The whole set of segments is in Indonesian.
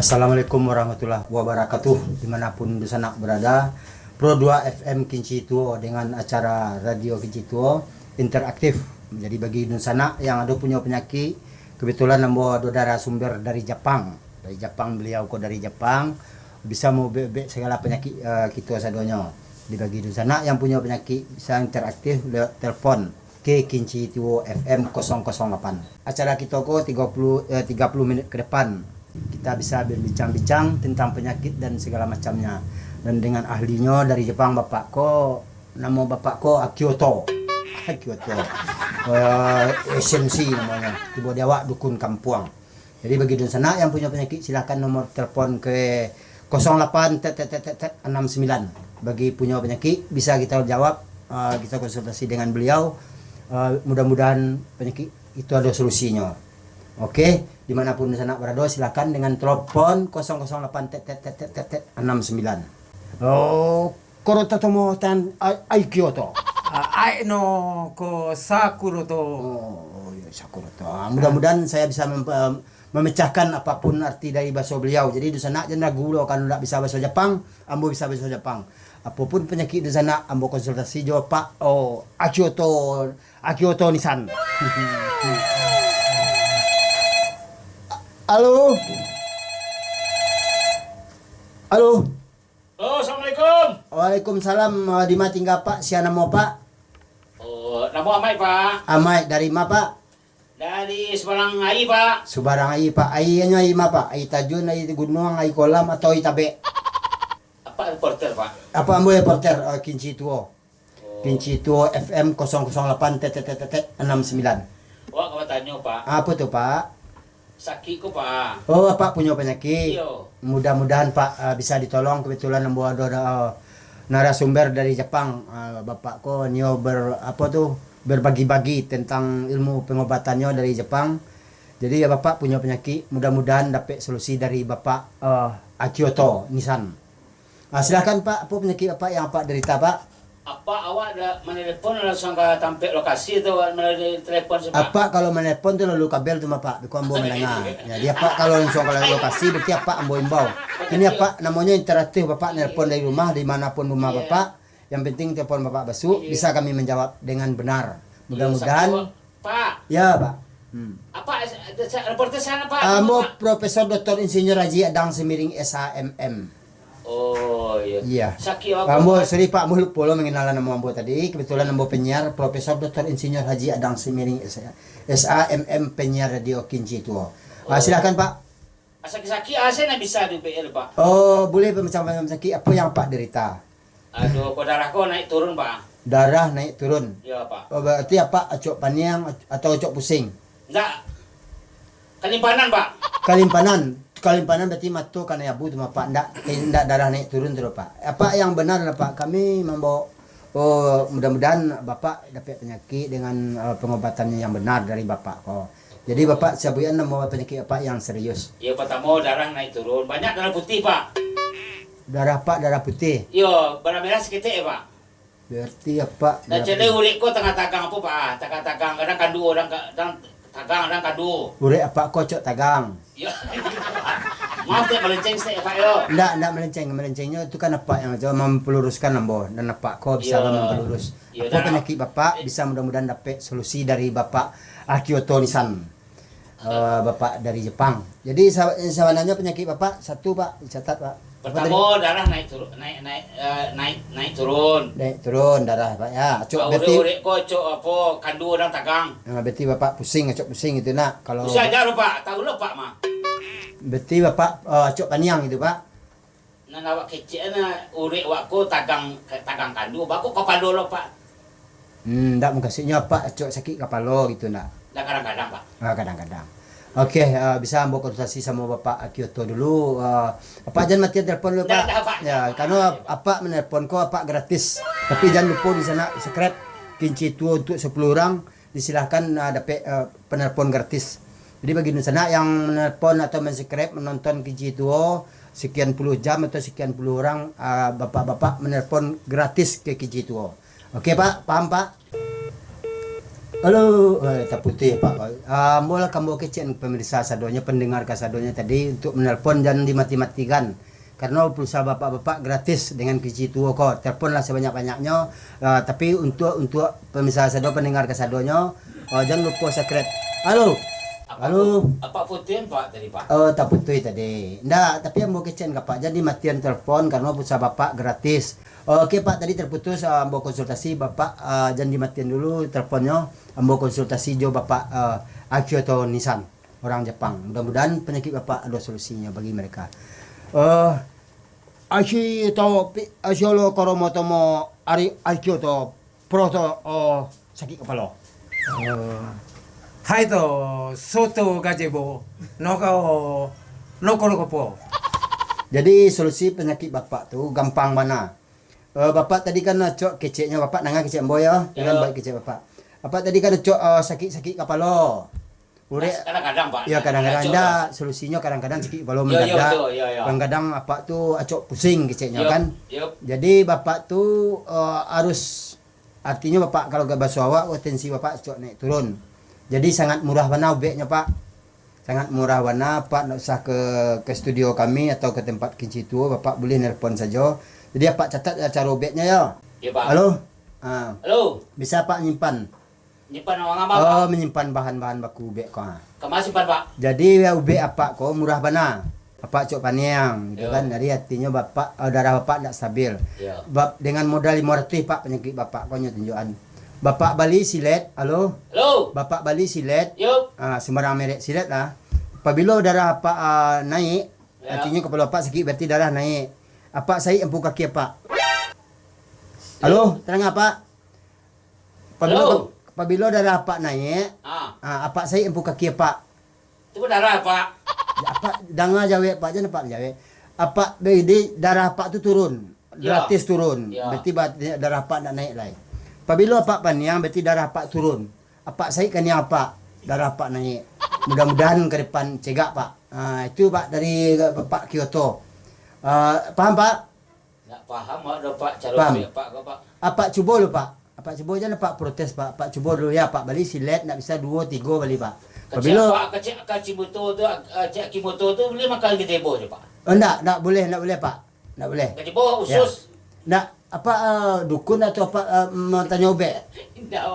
Assalamualaikum warahmatullahi wabarakatuh. Dimanapun di sana berada, Pro 2 FM Kincituo dengan acara Radio Kincituo interaktif. Jadi bagi di sana yang ada punya penyakit, kebetulan nambah saudara sumber dari Jepang. Dari Jepang, beliau kok dari Jepang bisa mau bebek segala penyakit kita sadonya. Di bagi di sana yang punya penyakit bisa interaktif lewat telepon ke Kincituo FM 008. Acara kita kok 30 menit ke depan. Kita bisa berbincang-bincang tentang penyakit dan segala macamnya. Dan dengan ahlinya dari Jepang, nama bapakku Akioto. Esensi namanya. Tiba Dewa Dukun Kampuang. Jadi bagi di sana yang punya penyakit silakan nomor telepon ke 08 69. Bagi punya penyakit bisa kita jawab, kita konsultasi dengan beliau. Mudah-mudahan penyakit itu ada solusinya. Oke, dimanapun di sana berada silakan dengan telepon 008 69. Oh, korota tomo tan Kyoto. Ai no ko Sakuro to. Oh, ya Sakura to. Mudah-mudahan saya bisa memecahkan apapun arti dari bahasa beliau. Jadi di sana jangan ragu kalau tidak bisa bahasa Jepang, ambo bisa bahasa Jepang. Apapun penyakit di sana, ambo konsultasi jawab Pak. Oh, Akioto Nisan. Halo. Halo. Oh, assalamualaikum. Waalaikumsalam. Di mana tinggal Pak? Siapa nama Pak? Oh, nama Amai Pak. Amai dari mana Pak? Dari Semarang Ai Pak. Sebarang ai Pak. Ainya ai mana Pak? Ai Tajun, ai Gunung, ai Kolam atau ai Tabe? Apa reporter Pak? Apa ambo reporter Kincituo. Kincituo FM 008 69. Wah, kamu tanya Pak. Apa tuh Pak? Sakit ko Pak. Oh, Pak punya penyakit. Iyo. Mudah-mudahan Pak bisa ditolong. Kebetulan membawa narasumber dari Jepang. Bapak ko nio berbagi-bagi tentang ilmu pengobatannya dari Jepang. Jadi ya Bapak punya penyakit. Mudah-mudahan dapat solusi dari Bapak Akioto Nisan. Silakan Pak, apa penyakit Bapak yang Pak derita Pak? Apa awak ada menelepon langsung ke tampil lokasi itu melalui telepon sih Pak? Apa kalau menelepon tuh lalu kabel tuh Pak, biku ambo mendengar. Ya dia Pak kalau langsung ke lokasi berarti apa ambo imbau. Ini apa namanya interaktif Bapak nelpon dari rumah dimanapun rumah Bapak. Yang penting telepon Bapak Basu bisa kami menjawab dengan benar. Mudah-mudahan. Pak. Ya Pak. Apa reporter sana Pak? Ambo Profesor Dr. Insinyur Haji Adang Semiring SHMM. Oh iya. Iya. Sakit aku. Ambo sorry Pak, ambo lupa mengenalan nama ambo tadi. Kebetulan ambo penyiar Profesor Dr. Insinyur Haji Adang Semiring SHMM penyiar Radio Kincituo. Silakan Pak. Sakit-sakit saya nak bisa di PL Pak. Oh, boleh macam-macam sakit. Apa yang Pak derita? Aduh, kok darahku naik turun Pak. Darah naik turun. Iya Pak. Oh, berarti apa? Acok paniang atau acok pusing? Enggak. Kelimpanan Pak. Kalimpanan berarti matu karena abu tu Pak. Enggak darah naik turun terus Pak. Apa yang benar Pak? Kami membawa mudah-mudahan Bapak dapat penyakit dengan pengobatannya yang benar dari Bapak. Jadi Bapak sebulan membawa penyakit apa yang serius? Ya pertama darah naik turun. Banyak darah putih Pak. Darah Pak, darah putih. Yo, warna merah sedikit ya Pak. Berarti apa? Dan jadi urik ko tengah tagang apa Pak? Tagang kadang kandu orang tagang orang kandu. Urek apa kocok tagang? Yo. Maaf teh melenceng saya Pak yo. Enggak melencengnya itu kan apa yang coba mempeluruskan nambo dan apa kok bisa mempelurus. Iya, Apa penyakit Bapak bisa mudah-mudahan dapat solusi dari Bapak Akioto Nisan. Bapak dari Jepang. Jadi sebenarnya penyakit Bapak satu Pak, dicatat Pak. Pertama darah naik turun. Naik turun darah Pak ya. Acok berarti Urik ko cok apa kandu orang tagang. berarti Bapak pusing, acok pusing itu nak. Kalau Usah aja Pak, tahu lo Pak mah. berarti Bapak acok paniang itu Pak. Nah awak kecil na urik wakku tagang kandu, baku kapalo lo Pak. Ndak mengkasihnya Pak acok sakit kepala gitu nak. Dah kadang-kadang Pak. Kadang-kadang. Oke, bisa ambo konsultasi sama Bapak Akioto dulu. Apa jangan mati telepon dulu Pak. Dah, Pak. Ya, karena apa menelpon kau apa gratis. Tapi jangan lupa di sana secret Kincituo untuk 10 orang disilahkan dapat penelpon gratis. Jadi bagi di sana yang menelpon atau mensubscribe menonton Kincituo sekian puluh jam atau sekian puluh orang bapak-bapak menelpon gratis ke Kincituo. Oke Pak, paham Pak? Halo, tak putih Pak. Mula kamu kecil pemirsa sadonya, pendengar kasadonya tadi untuk menelpon jangan dimati-matikan. Karena pulsa bapak-bapak gratis dengan kunci tua kok. Teleponlah sebanyak-banyaknya. Tapi untuk pemirsa sado, pendengar kasadonya, jangan lupa secret. Halo. Halo. Apa putih Pak tadi Pak? Tak putih tadi. Ndak, tapi yang mau kecil Pak. Jadi matian telepon karena pulsa bapak gratis. Oke Pak, tadi terputus mau konsultasi Bapak, jangan dimatikan dulu teleponnya. Mau konsultasi jo Bapak Akio atau Nissan, orang Jepang. Mudah-mudahan penyakit Bapak ada solusinya bagi mereka. Ashi to Asiolo Koromoto mo Ari Akio to Proto sakit kepala. Hai to soto gazebo noko po. Jadi solusi penyakit Bapak tuh gampang mana? Bapak tadi kan cok keceknya Bapak nangan kecek boy ya, dengan baik kecek Bapak. Bapak tadi kan cok sakit kepala. Urek Kadang-kadang Pak. ya kadang-kadang enggak, solusinya kadang-kadang sakit kepala mendadak. Kadang-kadang Bapak tuh acok pusing keceknya kan. Jadi Bapak tuh harus artinya Bapak kalau gak basuh awak tensi Bapak cok naik turun. Jadi sangat murah warna obeknya Pak. Sangat murah warna Pak, enggak usah ke studio kami atau ke tempat kinci tua, Bapak boleh nelpon saja. Jadi Pak catat cara obeknya ya. Ya Pak. Halo. Halo. Bisa Pak nyimpan. Nyimpan uang apa Pak? Menyimpan bahan-bahan baku ubek kok. Kemana simpan Pak? Jadi ya ubek apa kok murah bana. Bapak cok paniang gitu kan. Jadi artinya Bapak darah Bapak tidak stabil. Dengan modal 500 Pak penyakit Bapak kok tunjukan. Bapak Bali silet. Halo. Halo. Bapak Bali silet. Yuk. Sembarang merek silet lah. Apabila darah Bapak naik, artinya kepala Bapak sakit berarti darah naik. Apa saya empu kaki Pak? Halo, terang apa? Apabila darah Pak naik, apa saya empu kaki Pak? Itu darah Pak. Ya, apa danga jawe Pak jangan Pak jawe. Apa bedi darah Pak tu turun, gratis turun. Berarti darah Pak nak naik lagi. Apabila Pak paniang berarti darah Pak turun. Apa saya kan yang Pak darah Pak naik. Mudah-mudahan ke depan cegak Pak. Itu Pak dari Pak Kyoto. Paham Pak? Nggak paham ada Pak cara Paham? Pak. Apa coba lu Pak? Apa coba jangan Pak protes Pak. Pak coba dulu ya Pak Bali silet nak bisa 2 3 bali Pak. Apabila Pak kecil motor tu, cek kimoto tu boleh makan gazebo je Pak. Enggak boleh Pak. Enggak boleh. Gazebo usus. Enggak apa dukun atau apa mau tanya obek? Enggak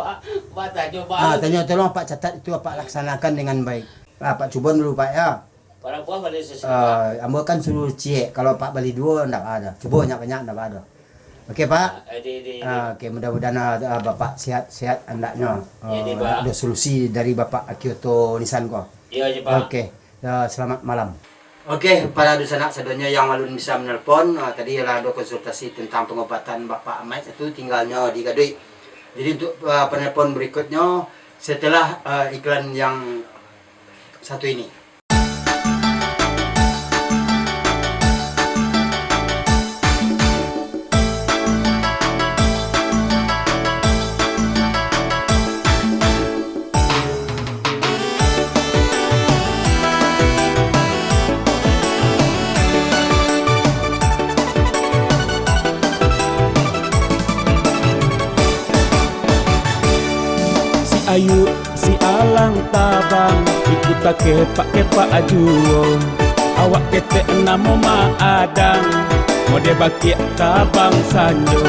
Pak tanya Pak. Tanya tolong Pak catat itu Pak laksanakan dengan baik. Pak coba dulu Pak ya. Para buah balik sesuatu. Ambo kan suruh cek kalau Pak Bali 2 enggak ada. Coba banyak enggak ada. Oke Pak. Oke mudah-mudahan Bapak sehat hendaknya. Ada solusi dari Bapak Kyoto Nissan kok. Iya Pak. Oke. Selamat malam. Oke, para dusanak sadonya yang malun bisa menelpon. Tadi ada konsultasi tentang pengobatan Bapak Ahmad itu tinggalnya di Gadui. Jadi untuk penelpon berikutnya setelah iklan yang satu ini. Ayu si alang tabang ikut kepak ajuo awak ketek namo maadang mode bakiak tabang sanjo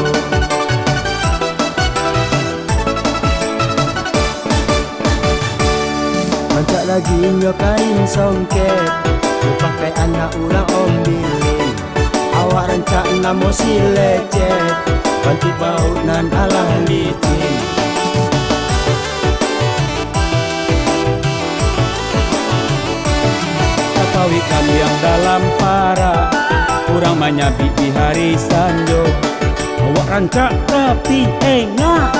Mancak lagi kain songket pakai anak ulang ombilin awak rancak namo si lecet bantu baut nan alah licin Kawi kami yang dalam para kurang manyabi di hari sanjo awak rancak tapi enggak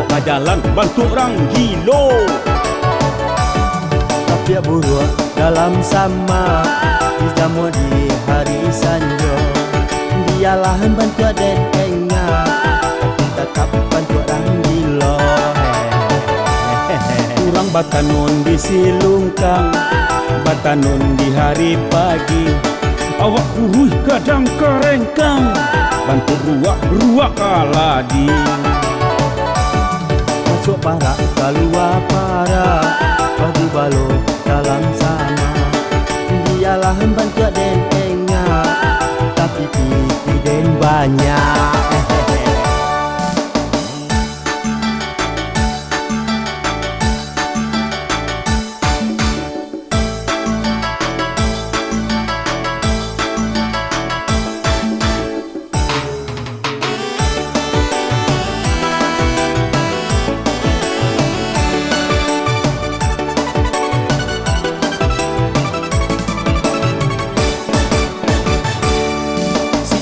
ke jalan bantu orang gilo tapi buruk dalam sama dijamu di hari sanjo dialah bantu dan enggak tapi tetap bantu orang gilo kurang batanun di silungkang batanun di hari pagi awak kuruh kadang kerengkang bantu ruak kaladi Masuk para keluar para, bagi balo dalam sama. Dialah bantu den enga, tapi pipi den banyak.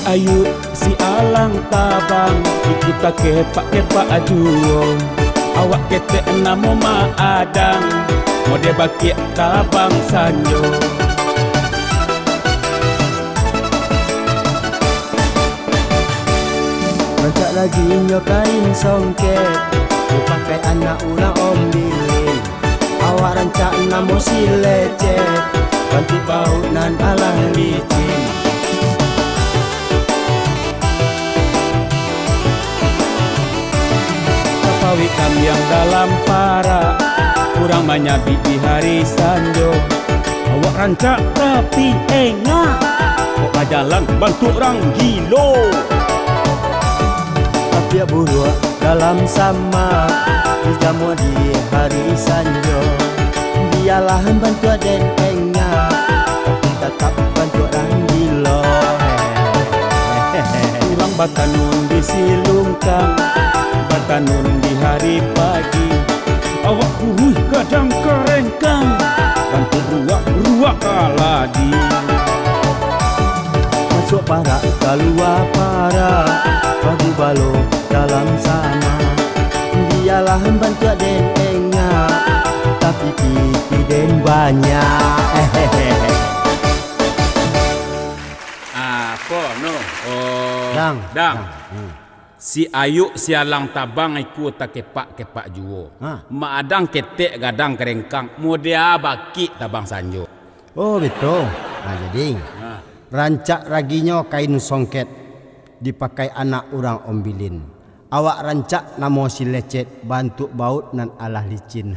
Ayu si alang tabang ikut tak kepak ajuo. Awak ketek namo maadang mode bakit tabang sanyo. Rancak lagi nyokain songket ku pakai anak ulang ombilin. Awak rancak namo si lecet bantu bau nan alah licin. Pawi yang dalam para, kurang manyabi di hari sanjo. Awak rancak tapi enggak, kok jalan bantu orang gilo. Tapi buruk dalam sama, dijamu di hari sanjo. Dialah bantu den enggak, tapi tetap bantu orang gilo. Kurang batanun di silungkang, batanun di hari pagi. Awak kuhuy kadang kerengkang, bantu ruak kaladi. Masuk para keluar para, bagi balo dalam sama. Dialah bantu den enga, tapi pipi den banyak. Apa no? Dang. Si Ayu si alang tabang ikut tak kepak juo. Maadang ketek gadang kerengkang. Mudia baki tabang sanjo. Oh betul. Nah jadi rancak raginya kain songket dipakai anak orang ombilin. Awak rancak namo si lecet bantu baut nan alah licin.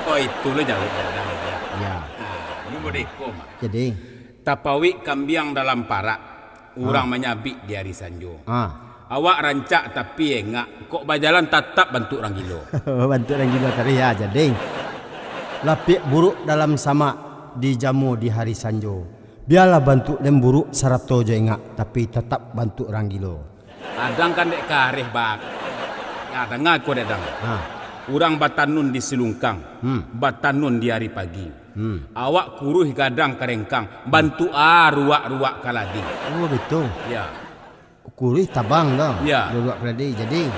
Oh itu lo jauh. Ya. Ini bodeko mah. Jadi Tapawi kambiang dalam parak, orang menyabik di hari sanjo. Awak rancak tapi enggak, kok bajalan tetap bantu orang gilo. bantu orang gila tadi ya. Jadi lapik buruk dalam sama dijamu di hari sanjo. Biarlah bantu dem buruk sarato je enggak, tapi tetap bantu orang gilo. Adang kan dek kareh bak. Ya dengar ko dedang. Urang batanun di silungkang, batanun di hari pagi. Awak kuruh gadang kerengkang, bantu ruak kaladi. Oh betul. Ya. Kurih tabang dah. Ya. Ruak kaladi. Jadi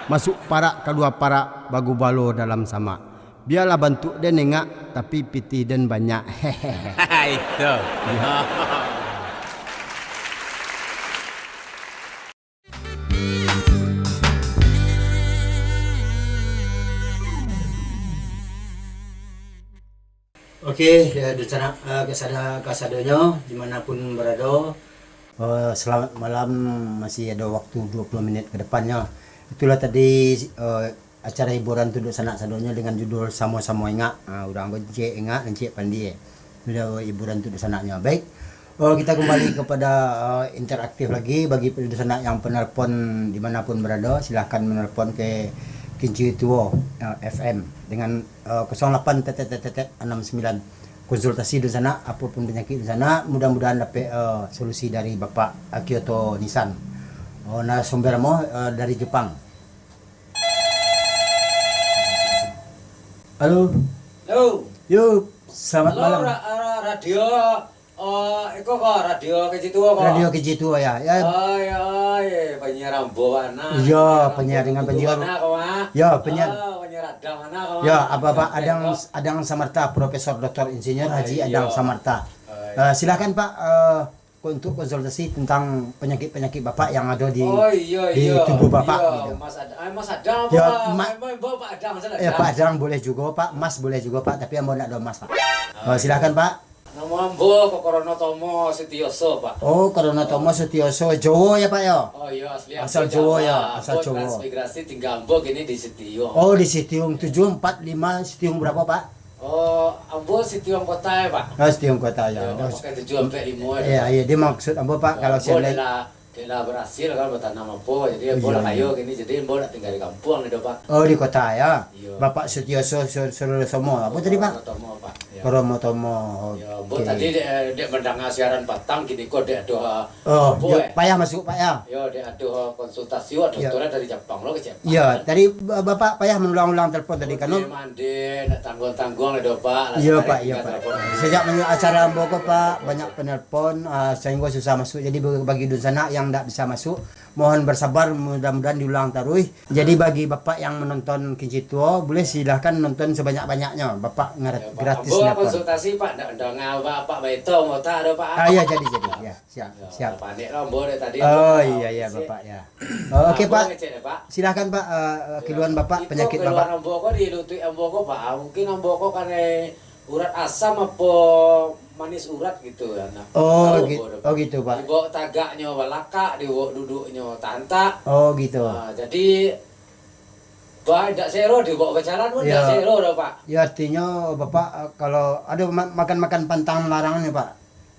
masuk parak kedua parak bagu balo dalam sama. Biarlah bantu dan enggak, tapi piti dan banyak. Itu. Okey, di sana kasadonya dimanapun berada. Selamat malam, masih ada waktu 20 menit ke depannya. Itulah tadi acara hiburan Tuduk Sanak Sadonya dengan judul Sama-sama Ingat. Udah Encik Ingat, Encik Pandi. Sudah hiburan Tuduk Sanaknya. Baik, kita kembali kepada interaktif lagi. Bagi Tuduk Sanak yang penelpon dimanapun berada, silahkan menelpon ke Kinci Tuo FM dengan 08-69 konsultasi di sana, apapun penyakit di sana, mudah-mudahan dapat solusi dari Bapak Kyoto Nissan. Narasumber mo dari Jepang. Halo. Halo. Yuk, selamat malam. Radio iko kok radio Kinci Tuo kok. Radio Kinci Tuo ya. Ya. Penyiar Rambo mana? Iya, penyiar dengan penyiar. Ya, penyiar. Penyiar Adang mana kok? Ya, Bapak Adang Samarta, Profesor Dr. Insinyur Haji Adang Samarta. Silakan Pak untuk konsultasi tentang penyakit-penyakit Bapak yang ada di tubuh Bapak. Iya, gitu. Mas Adang Ya, Pak Adang. Ya, Pak Adang boleh juga Pak, Mas boleh juga Pak, tapi yang mau nak ada Mas Pak. Silakan Pak. Nama ambo Kokorono Tomo Setioso, Pak. Oh, Koronotomo Setioso Jowo ya Pak ya? Oh iya asli Asal asli Jawa Jawa. ya, asal Ambo Jawa. Transmigrasi tinggal ambo gini di Setio. Oh, di Sitiung 745 Sitiung berapa Pak? Oh, ambo Setiong Kota ya, Pak. Oh, Sitiung Kota ya. Ya, pakai 7 sampai 5 Iya, iya, dia maksud ambo Pak kalau saya saya dia berhasil kan bertanam apa, jadi ambo Iya, lah kayu gini, jadi ambo nak tinggal di kampung nih, Pak. Oh, di kota ya. Iya. Bapak Setioso Somo. Apa tadi Pak? Tomo, Pak. Ya. Koromotomo. Ya, Oke. ambo tadi dia mendengar siaran Batang gini kok dia ada Oh, apa ya, Pak ya masuk Pak ya. Ya, dia ada konsultasi wah Ya. dokternya dari Jepang lo ke Jepang. Iya, tadi Bapak Pak ya mengulang-ulang telepon tadi kan. Dia mandi, nak tanggung-tanggung nih, Pak. Iya Pak, iya Pak. Sejak acara Mboko Pak banyak penelpon sehingga susah masuk. Jadi bagi di sana yang tidak bisa masuk, mohon bersabar, mudah-mudahan diulang terus. Jadi bagi Bapak yang menonton Kincituo, boleh silahkan nonton sebanyak-banyaknya. Bapak gratis Ambo dapat. konsultasi Pak, ndak ngawa Pak Beto mau tak ada Pak. Ah iya jadi ya, siap Ya, siap. panik lah ambo deh tadi. Oh iya Bapak ya. Oh, oke Ambo Pak, ngecek deh, Pak. silahkan Pak keluhan Bapak penyakit Keluhan Bapak. ambo kok di lutut ambo kok Pak. Mungkin ambo kok karena urat asam apa manis urat gitu ya. Nah, Oh tahu gitu, ambo deh, oh gitu Pak. Dibawa tagaknya walaka, dibawa duduknya tanta. Oh gitu. Nah, jadi Pak, tidak sero dibawa ke jalan pun Ya. tidak sero dah Pak. Ya artinya Bapak kalau ada makan-makan pantang larangan ya Pak.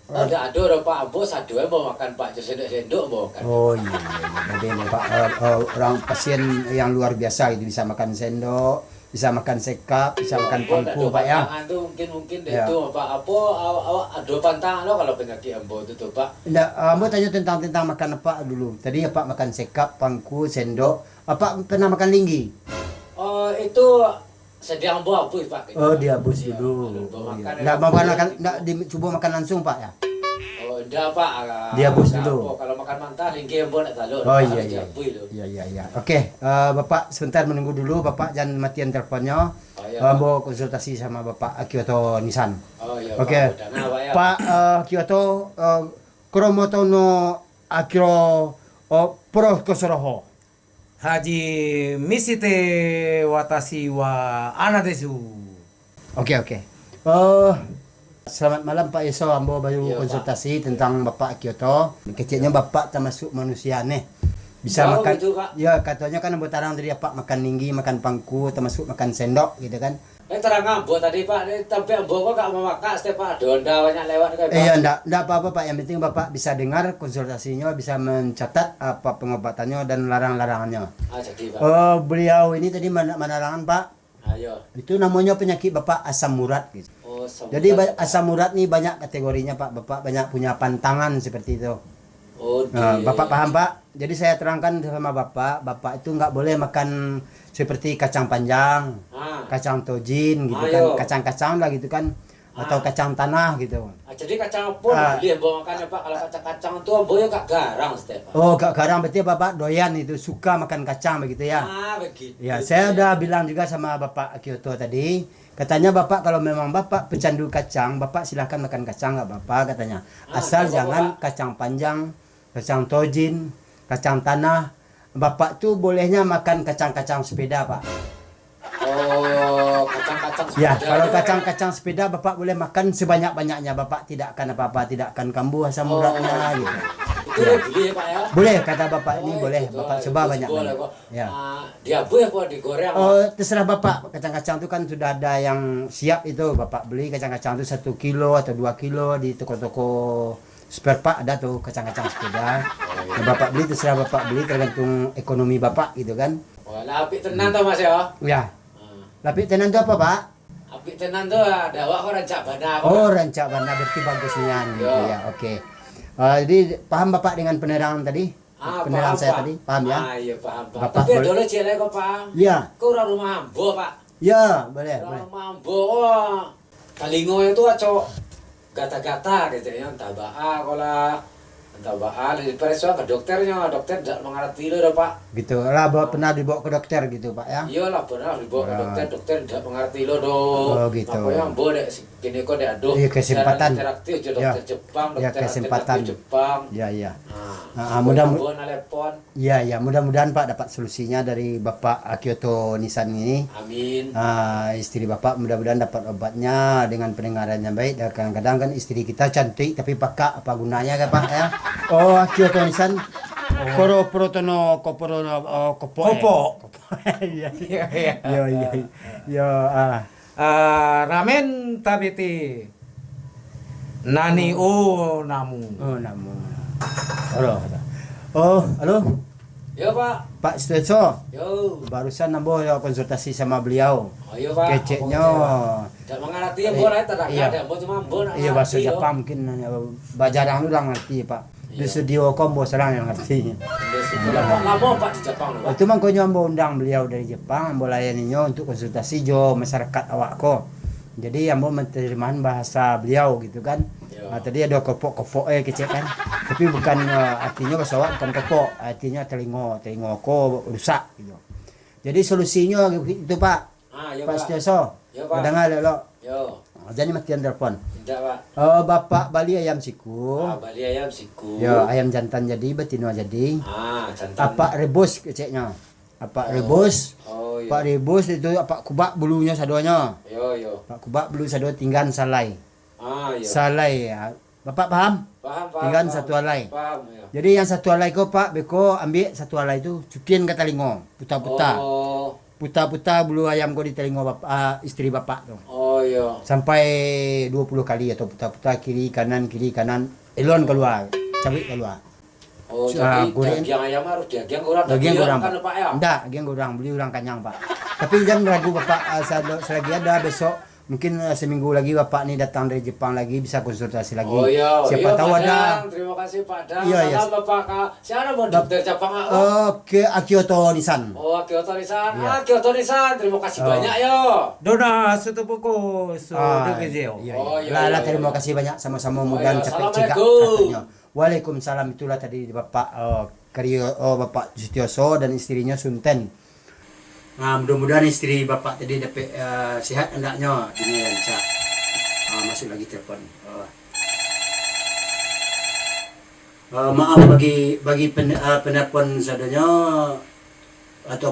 Oh, tidak ada dah Pak. Ambo satu mau makan Pak, sendok mau makan. Oh iya, bagaimana Pak orang pasien yang luar biasa itu bisa makan sendok, bisa makan sekap, bisa makan pangku Pak ya. Pantangan tuh mungkin Ya. itu Pak. Apa ada pantangan lo kalau penyakit ambo itu tuh Pak. Nggak, Ambo tanya tentang makan apa dulu. Tadi Pak makan sekap, pangku, sendok. Apa pernah makan linggi? Oh itu sedang ambo habis Pak. Oh dihabus Iya, dulu. ambo Oh, makan iya. Nggak mau makan, nggak dicoba makan langsung Pak ya? Oh enggak Pak. Dihabus Enggak, dulu. apa, kalau makan mentah lingki ambo nak talur. Oh Harus iya iya. dihabis dulu. Iya. Oke, Bapak sebentar menunggu dulu Bapak, jangan matiin teleponnya. Oh, iya, Pak. Ambo konsultasi sama Bapak Kyoto Nissan. Oh iya Oke. Pak. Udah nah, Pak ya. Pak Kyoto Kuromoto no Akiro Pro Kosoroho. Haji misite watashi wa ana desu. Oke. Selamat malam Pak Yeso, Ambo baru Iya, konsultasi tentang Bapak Kyoto. Kecilnya Bapak termasuk manusia nih. Bisa Oh, makan. gitu, Pak. Ya katanya kan Ambo tarang tadi Pak makan linggi, makan pangku, termasuk makan sendok gitu kan. Terang ambo tadi Pak, tapi ambo kok gak mau makan setiap Pak. Donda banyak lewat kan Pak. Iya, enggak apa-apa Pak. Yang penting Bapak bisa dengar konsultasinya, bisa mencatat apa pengobatannya dan larang-larangannya. Jadi Pak. Oh, beliau ini tadi menerangkan Pak, Ayo. itu namanya penyakit Bapak asam urat gitu. Oh, Jadi asam urat nih banyak kategorinya Pak. Bapak banyak punya pantangan seperti itu. Oh, Nah, Bapak paham Pak? Jadi saya terangkan sama Bapak, Bapak itu nggak boleh makan seperti kacang panjang, kacang tojin gitu kan, Ayo. kacang-kacang lah gitu kan, atau kacang tanah gitu. Jadi kacang pun beli ambo makan Pak. Kalau kacang-kacang itu ambo ya gak garang setiap Pak. Oh, gak garang berarti Bapak doyan itu, suka makan kacang begitu ya? Begitu. Ya, saya udah bilang juga sama Bapak Kyoto tadi, katanya Bapak kalau memang Bapak pecandu kacang, Bapak silahkan makan kacang nggak apa-apa katanya. Asal nggak apa-apa, jangan kacang panjang, kacang tojin, kacang tanah. Bapak tuh bolehnya makan kacang-kacang sepeda Pak. Oh, kacang-kacang Ya, sepeda. kalau kacang-kacang sepeda Bapak boleh makan sebanyak-banyaknya. Bapak tidak akan apa-apa, tidak akan kambuh asam uratnya gitu. Itu ya. Beli ya Pak ya. Boleh kata Bapak ini boleh, gitu. Bapak coba Itu banyak. boleh, Pak. Ya. Diabu ya Pak, digoreng. Oh, terserah Bapak. Kacang-kacang itu kan sudah ada yang siap itu. Bapak beli kacang-kacang itu 1 kilo atau 2 kilo di toko-toko spare part ada tuh kacang-kacang sepeda. Nah, Bapak beli terserah Bapak beli tergantung ekonomi Bapak gitu kan. Wah, apik tenan tuh Mas ya. Ya. Tapi tenan itu apa Pak? Apik tenan tuh ada awak kok rancak bana. Oh, rancak bana berarti bagus nian gitu Ya. ya. Oke. Jadi paham Bapak dengan penerangan tadi? Penerangan paham, saya Pak. tadi, paham ya? Iya paham Pak. Bapak Tapi boleh- dulu cilik kok Pak. Ya. Kau orang rumah ambo Pak. Ya, boleh, boleh. Orang rumah ambo kok. Kalingo itu acok gata-gata gitu ya, entah baa kola, entah baa di periksa ke dokternya, dokter tidak mengerti lo Pak. Gitu. Lah pernah dibawa ke dokter gitu Pak ya? Iyalah benar dibawa ke Right. dokter, dokter tidak mengerti lo do. Oh, gitu. Makanya ambo dek gini kok dek aduh. Iya, kesempatan. Siaran interaktif aja Ya. dokter Jepang, Ya, dokter kesempatan. alternatif Jepang. Ya, ya. Nah, mudah- ambo nelepon. Iya, ya, mudah-mudahan Pak dapat solusinya dari Bapak Kyoto Nissan ini. Amin. Istri Bapak mudah-mudahan dapat obatnya dengan pendengaran yang baik. Dan kadang-kadang kan istri kita cantik tapi pakak apa gunanya kan Pak ya? Oh, Kyoto Nissan. Koro protono koporono kopo. Kopo. Iya. Iya, iya. Yo yo yo Ramen tabete. Nani o namu. Oh, namun. Halo. Oh, halo. Yo Pak. Pak Stetso. Yo. Barusan nambah ya konsultasi sama beliau. Oh iya Pak. Keceknya. Tidak mengerti ya bola itu tak Iya. ada, mau cuma bola. Iya bahasa Jepang mungkin jarang lu orang ngerti Pak. Di Iya. studio combo serang yang ngerti. Lama Pak di Jepang loh, Pak. Itu mah konyo ambo undang beliau dari Jepang, ambo layaninya untuk konsultasi jo masyarakat awak ko. Jadi ambo menerjemahkan bahasa beliau gitu kan. Iya. Tadi ada kopok kecil kan. Tapi bukan artinya bahasa awak bukan kopok, artinya telingo ko rusak gitu. Jadi solusinya itu Pak. Ah, iya Pak Pak. Setioso. Iya, Pak. Dengar lo. Yo. Jadi matian telepon. Tidak Pak. Bapak Bali ayam siku. Bali ayam siku. Ya, ayam jantan jadi, betina jadi. Jantan. Apa rebus keceknya? Apa rebus? Oh iya. Pak rebus itu apa kubak bulunya sadonya. Yo. Pak kubak bulu sado tinggal salai. Iya. Salai ya. Bapak paham? Paham. Tinggal satu alai. Paham ya. Jadi yang satu alai ko Pak Beko ambil satu alai itu cukin ke telingo, putar-putar. Oh. Putar-putar bulu ayam ko di telingo bapak, istri Bapak tuh. Oh iya. Sampai 20 kali atau putar-putar kiri kanan elon keluar, cabik keluar. Oh, jadi goreng. daging ayam harus daging kurang. Daging kurang kan Pak. Pak ya. Enggak, daging kurang, beli orang kanyang Pak. Tapi jangan ragu Bapak, selagi ada besok mungkin seminggu lagi Bapak nih datang dari Jepang lagi bisa konsultasi lagi. Oh iya. Siapa tahu Pak ada. Dang. Terima kasih Pak Dang. Iya, iya. Salam Bapak Kak. Siapa mau dokter Jepang Kak? Oke, Kyoto Nissan. Oh, Kyoto Nissan. Iya. Kyoto Nissan. Terima kasih Oh. banyak yo. Dona sutopoko so dekezeo. Iya, Oh, iya. iya, Lah, iya, terima iya. kasih banyak sama-sama Oh, mudah iya. capek cegak Assalamualaikum. katanya. Waalaikumsalam, itulah tadi Bapak Bapak Sutioso dan istrinya Sunten. Nah, mudah-mudahan istri Bapak tadi dapat sehat hendaknya ini lancar. Masuk lagi telepon. Maaf bagi penelpon sadonya atau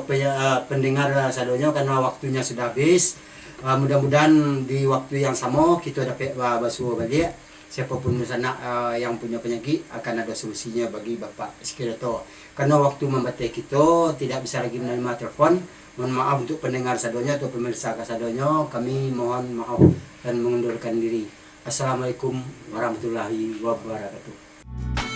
pendengar sadonya karena waktunya sudah habis. Mudah-mudahan di waktu yang sama kita dapat basuh balik. Siapapun di sana yang punya penyakit akan ada solusinya bagi Bapak Sekirato. Karena waktu membatik kita tidak bisa lagi menerima telepon. Mohon maaf untuk pendengar sadonya atau pemirsa sadonya. Kami mohon maaf dan mengundurkan diri. Assalamualaikum warahmatullahi wabarakatuh.